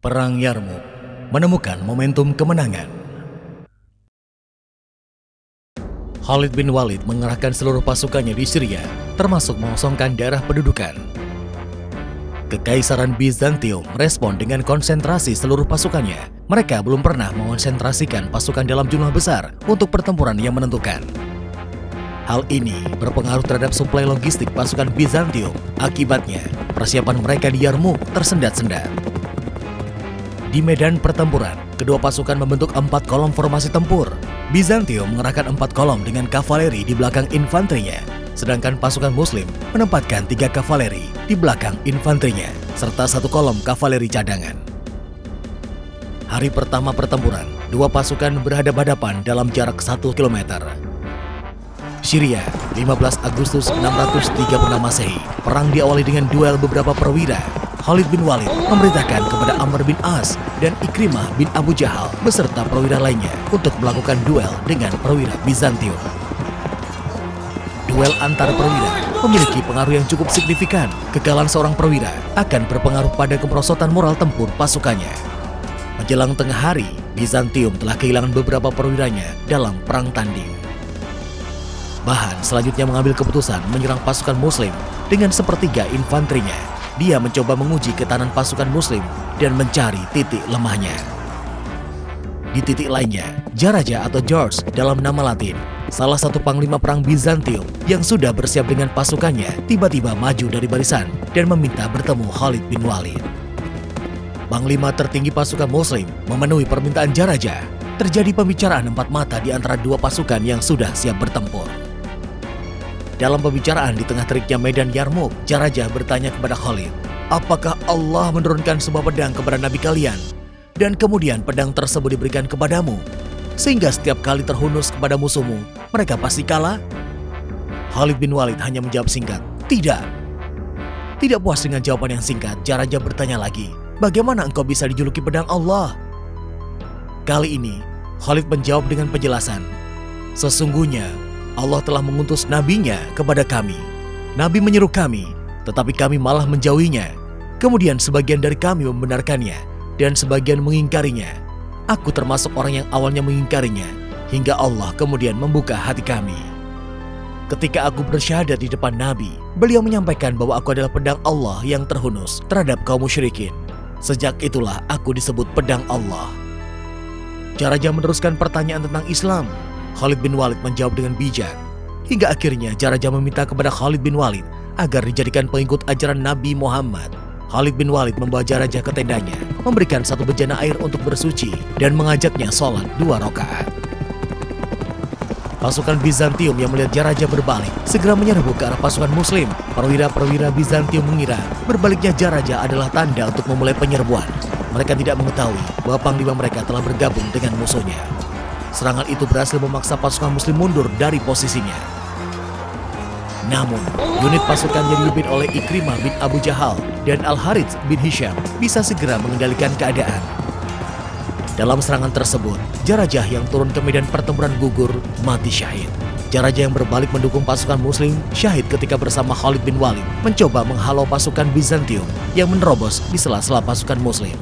Perang Yarmouk menemukan momentum kemenangan. Khalid bin Walid mengerahkan seluruh pasukannya di Syria, termasuk mengosongkan daerah pendudukan. Kekaisaran Bizantium merespon dengan konsentrasi seluruh pasukannya. Mereka belum pernah mengonsentrasikan pasukan dalam jumlah besar untuk pertempuran yang menentukan. Hal ini berpengaruh terhadap suplai logistik pasukan Bizantium. Akibatnya, persiapan mereka di Yarmouk tersendat-sendat. Di medan pertempuran, kedua pasukan membentuk 4 kolom formasi tempur. Bizantium mengerahkan 4 kolom dengan kavaleri di belakang infanterinya, sedangkan pasukan Muslim menempatkan 3 kavaleri di belakang infanterinya, serta 1 kolom kavaleri cadangan. Hari pertama pertempuran, dua pasukan berhadapan-hadapan dalam jarak 1 km. Syria, 15 Agustus 636 Masehi. Perang diawali dengan duel beberapa perwira. Khalid bin Walid memerintahkan kepada Amr bin As dan Ikrimah bin Abu Jahal beserta perwira lainnya untuk melakukan duel dengan perwira Bizantium. Duel antar perwira memiliki pengaruh yang cukup signifikan. Kekalahan seorang perwira akan berpengaruh pada kemerosotan moral tempur pasukannya. Menjelang tengah hari, Bizantium telah kehilangan beberapa perwiranya dalam perang tanding. Bahan selanjutnya mengambil keputusan menyerang pasukan Muslim dengan sepertiga infanterinya. Dia mencoba menguji ketahanan pasukan Muslim dan mencari titik lemahnya. Di titik lainnya, Jaraja atau George dalam nama Latin, salah satu panglima perang Bizantium yang sudah bersiap dengan pasukannya, tiba-tiba maju dari barisan dan meminta bertemu Khalid bin Walid. Panglima tertinggi pasukan Muslim memenuhi permintaan Jaraja. Terjadi pembicaraan 4 mata di antara dua pasukan yang sudah siap bertempur. Dalam pembicaraan di tengah teriknya medan Yarmouk, Jaraja bertanya kepada Khalid, "Apakah Allah menurunkan sebuah pedang kepada nabi kalian, dan kemudian pedang tersebut diberikan kepadamu, sehingga setiap kali terhunus kepada musuhmu, mereka pasti kalah?" Khalid bin Walid hanya menjawab singkat, "Tidak." Tidak puas dengan jawaban yang singkat, Jaraja bertanya lagi, "Bagaimana engkau bisa dijuluki pedang Allah?" Kali ini, Khalid menjawab dengan penjelasan, "Sesungguhnya Allah telah mengutus nabinya kepada kami. Nabi menyeru kami, tetapi kami malah menjauhinya. Kemudian sebagian dari kami membenarkannya, dan sebagian mengingkarinya. Aku termasuk orang yang awalnya mengingkarinya, hingga Allah kemudian membuka hati kami. Ketika aku bersyahadat di depan Nabi, beliau menyampaikan bahwa aku adalah pedang Allah yang terhunus terhadap kaum musyrikin. Sejak itulah aku disebut pedang Allah." Jaraja meneruskan pertanyaan tentang Islam. Khalid bin Walid menjawab dengan bijak. Hingga akhirnya Jaraja meminta kepada Khalid bin Walid agar dijadikan pengikut ajaran Nabi Muhammad. Khalid bin Walid membawa Jaraja ke tendanya, memberikan 1 bejana air untuk bersuci, dan mengajaknya sholat 2 rakaat. Pasukan Bizantium yang melihat Jaraja berbalik segera menyerbu ke arah pasukan Muslim. Perwira-perwira Bizantium mengira berbaliknya Jaraja adalah tanda untuk memulai penyerbuan. Mereka tidak mengetahui bahwa panglima mereka telah bergabung dengan musuhnya. Serangan itu berhasil memaksa pasukan Muslim mundur dari posisinya. Namun, unit pasukan yang dipimpin oleh Ikrimah bin Abu Jahal dan Al-Harits bin Hisham bisa segera mengendalikan keadaan. Dalam serangan tersebut, Jarajah yang turun ke medan pertempuran gugur, mati syahid. Jarajah yang berbalik mendukung pasukan Muslim syahid ketika bersama Khalid bin Walid mencoba menghalau pasukan Bizantium yang menerobos di sela-sela pasukan Muslim.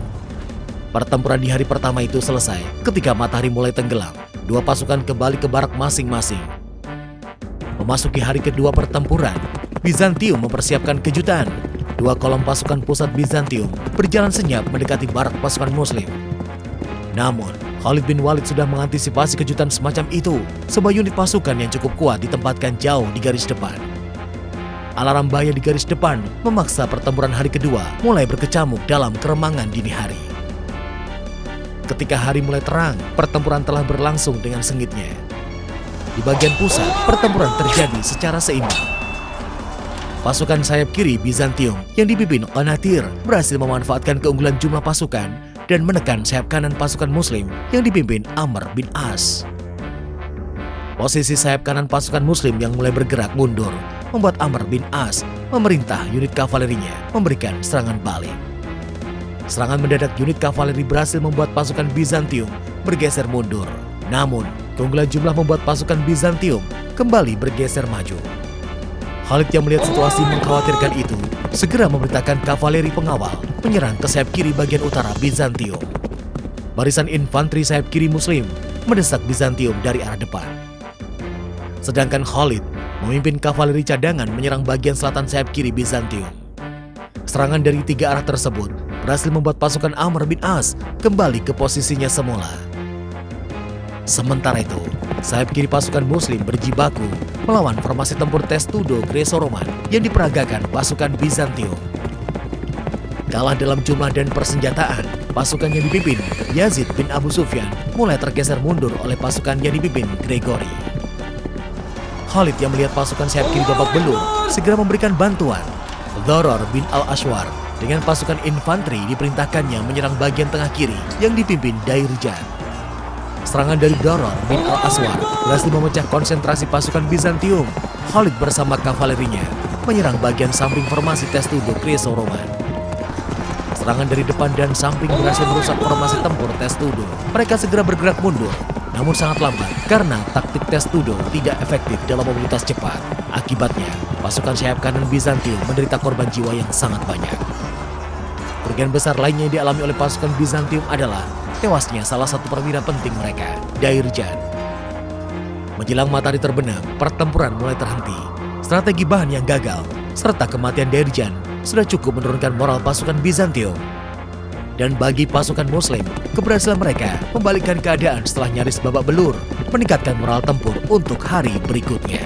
Pertempuran di hari pertama itu selesai ketika matahari mulai tenggelam. Dua pasukan kembali ke barak masing-masing. Memasuki hari kedua pertempuran, Bizantium mempersiapkan kejutan. 2 kolom pasukan pusat Bizantium berjalan senyap mendekati barak pasukan Muslim. Namun, Khalid bin Walid sudah mengantisipasi kejutan semacam itu. Sebuah unit pasukan yang cukup kuat ditempatkan jauh di garis depan. Alarm bahaya di garis depan memaksa pertempuran hari kedua mulai berkecamuk dalam keremangan dini hari. Ketika hari mulai terang, pertempuran telah berlangsung dengan sengitnya. Di bagian pusat, pertempuran terjadi secara seimbang. Pasukan sayap kiri Bizantium yang dipimpin Qanatir berhasil memanfaatkan keunggulan jumlah pasukan dan menekan sayap kanan pasukan Muslim yang dipimpin Amr bin As. Posisi sayap kanan pasukan Muslim yang mulai bergerak mundur membuat Amr bin As memerintah unit kavalerinya memberikan serangan balik. Serangan mendadak unit kavaleri berhasil membuat pasukan Bizantium bergeser mundur. Namun, keunggulan jumlah membuat pasukan Bizantium kembali bergeser maju. Khalid yang melihat situasi mengkhawatirkan itu, segera memerintahkan kavaleri pengawal menyerang ke sayap kiri bagian utara Bizantium. Barisan infanteri sayap kiri Muslim mendesak Bizantium dari arah depan. Sedangkan Khalid memimpin kavaleri cadangan menyerang bagian selatan sayap kiri Bizantium. Serangan dari 3 arah tersebut berhasil membuat pasukan Amr bin As kembali ke posisinya semula. Sementara itu, sayap kiri pasukan Muslim berjibaku melawan formasi tempur Testudo Greco-Roman yang diperagakan pasukan Bizantium. Kalah dalam jumlah dan persenjataan, pasukan yang dipimpin Yazid bin Abu Sufyan mulai tergeser mundur oleh pasukan yang dipimpin Gregory. Khalid yang melihat pasukan sayap kiri babak belur segera memberikan bantuan. Dharar bin Al-Ashwar dengan pasukan infanteri diperintahkannya menyerang bagian tengah kiri yang dipimpin Dairjan. Serangan dari Dharar bin Al-Ashwar berhasil memecah konsentrasi pasukan Bizantium. Khalid bersama kavalerinya menyerang bagian samping formasi Testudo Greco-Roman. Serangan dari depan dan samping berhasil merusak formasi tempur Testudo. Mereka segera bergerak mundur, namun sangat lambat karena taktik Testudo tidak efektif dalam mobilitas cepat. Akibatnya, pasukan sayap kanan Bizantium menderita korban jiwa yang sangat banyak. Kerugian besar lainnya yang dialami oleh pasukan Bizantium adalah tewasnya salah satu perwira penting mereka, Dairjan. Menjelang matahari terbenam, pertempuran mulai terhenti. Strategi bahan yang gagal, serta kematian Dairjan sudah cukup menurunkan moral pasukan Bizantium. Dan bagi pasukan Muslim, keberhasilan mereka membalikkan keadaan setelah nyaris babak belur, meningkatkan moral tempur untuk hari berikutnya.